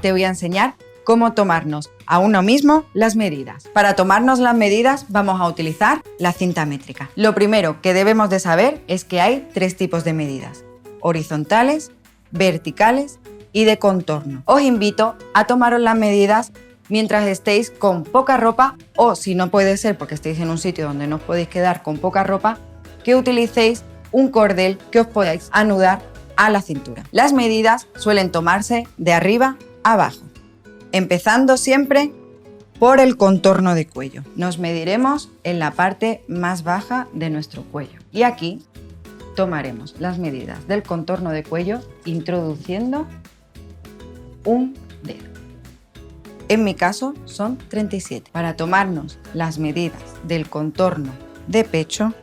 te voy a enseñar cómo tomarnos a uno mismo las medidas. Para tomarnos las medidas vamos a utilizar la cinta métrica. Lo primero que debemos de saber es que hay 3 tipos de medidas: horizontales, verticales y de contorno. Os invito a tomaros las medidas mientras estéis con poca ropa, o si no puede ser porque estéis en un sitio donde no os podéis quedar con poca ropa, que utilicéis un cordel que os podáis anudar a la cintura. Las medidas suelen tomarse de arriba a abajo, empezando siempre por el contorno de cuello. Nos mediremos en la parte más baja de nuestro cuello y aquí tomaremos las medidas del contorno de cuello introduciendo un dedo. En mi caso son 37. Para tomarnos las medidas del contorno de pecho,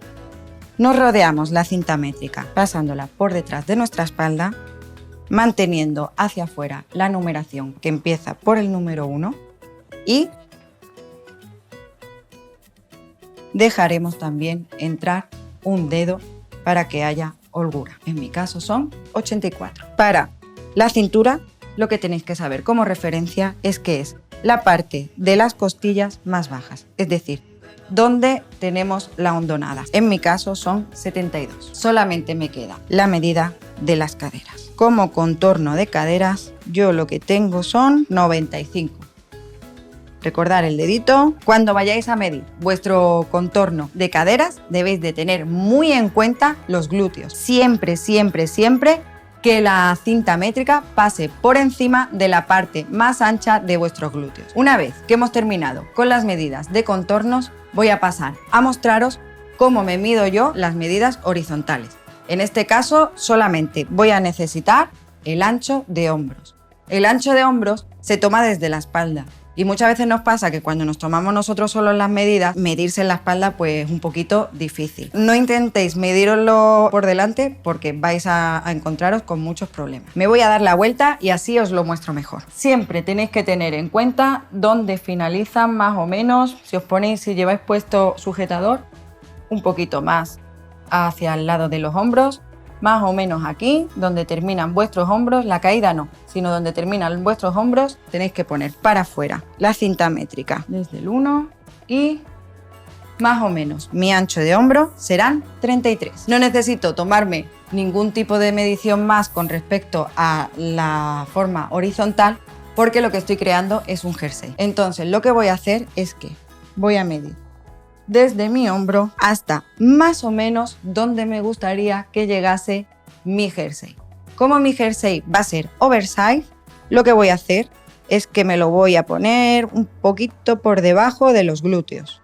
nos rodeamos la cinta métrica pasándola por detrás de nuestra espalda, manteniendo hacia afuera la numeración que empieza por el número 1 y dejaremos también entrar un dedo para que haya holgura. En mi caso son 84. Para la cintura, lo que tenéis que saber como referencia es que es la parte de las costillas más bajas, es decir, donde tenemos la hondonada. En mi caso son 72. Solamente me queda la medida de las caderas. Como contorno de caderas, yo lo que tengo son 95. Recordar el dedito. Cuando vayáis a medir vuestro contorno de caderas, debéis de tener muy en cuenta los glúteos. Siempre, siempre, siempre que la cinta métrica pase por encima de la parte más ancha de vuestros glúteos. Una vez que hemos terminado con las medidas de contornos, voy a pasar a mostraros cómo me mido yo las medidas horizontales. En este caso, solamente voy a necesitar el ancho de hombros. El ancho de hombros se toma desde la espalda. Y muchas veces nos pasa que cuando nos tomamos nosotros solos las medidas, medirse en la espalda pues es un poquito difícil. No intentéis mediroslo por delante porque vais a encontraros con muchos problemas. Me voy a dar la vuelta y así os lo muestro mejor. Siempre tenéis que tener en cuenta dónde finalizan más o menos. Si lleváis puesto sujetador, un poquito más hacia el lado de los hombros, más o menos aquí, donde terminan vuestros hombros, la caída no, sino donde terminan vuestros hombros, tenéis que poner para afuera la cinta métrica desde el 1 y más o menos mi ancho de hombro serán 33. No necesito tomarme ningún tipo de medición más con respecto a la forma horizontal porque lo que estoy creando es un jersey. Entonces lo que voy a hacer es que voy a medir desde mi hombro hasta más o menos donde me gustaría que llegase mi jersey. Como mi jersey va a ser oversize, lo que voy a hacer es que me lo voy a poner un poquito por debajo de los glúteos.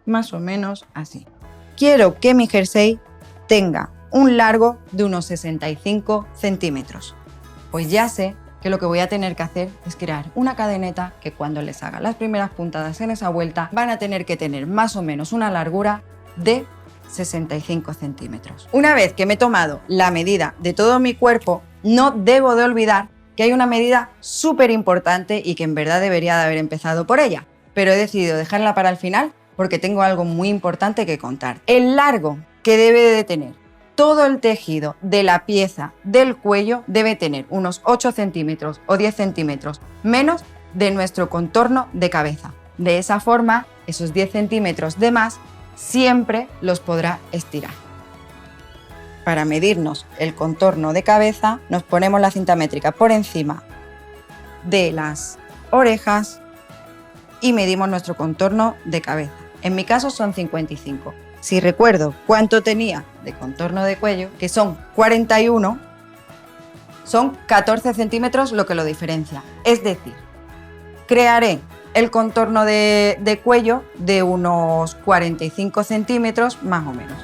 Más o menos así. Quiero que mi jersey tenga un largo de unos 65 centímetros. Pues ya sé que lo que voy a tener que hacer es crear una cadeneta que cuando les haga las primeras puntadas en esa vuelta van a tener que tener más o menos una largura de 65 centímetros. Una vez que me he tomado la medida de todo mi cuerpo, no debo de olvidar que hay una medida súper importante y que en verdad debería de haber empezado por ella, pero he decidido dejarla para el final porque tengo algo muy importante que contar. El largo que debe de tener todo el tejido de la pieza del cuello debe tener unos 8 centímetros o 10 centímetros menos de nuestro contorno de cabeza. De esa forma, esos 10 centímetros de más siempre los podrá estirar. Para medirnos el contorno de cabeza, nos ponemos la cinta métrica por encima de las orejas y medimos nuestro contorno de cabeza. En mi caso son 55. Si recuerdo cuánto tenía de contorno de cuello, que son 41, son 14 centímetros lo que lo diferencia. Es decir, crearé el contorno de cuello de unos 45 centímetros más o menos.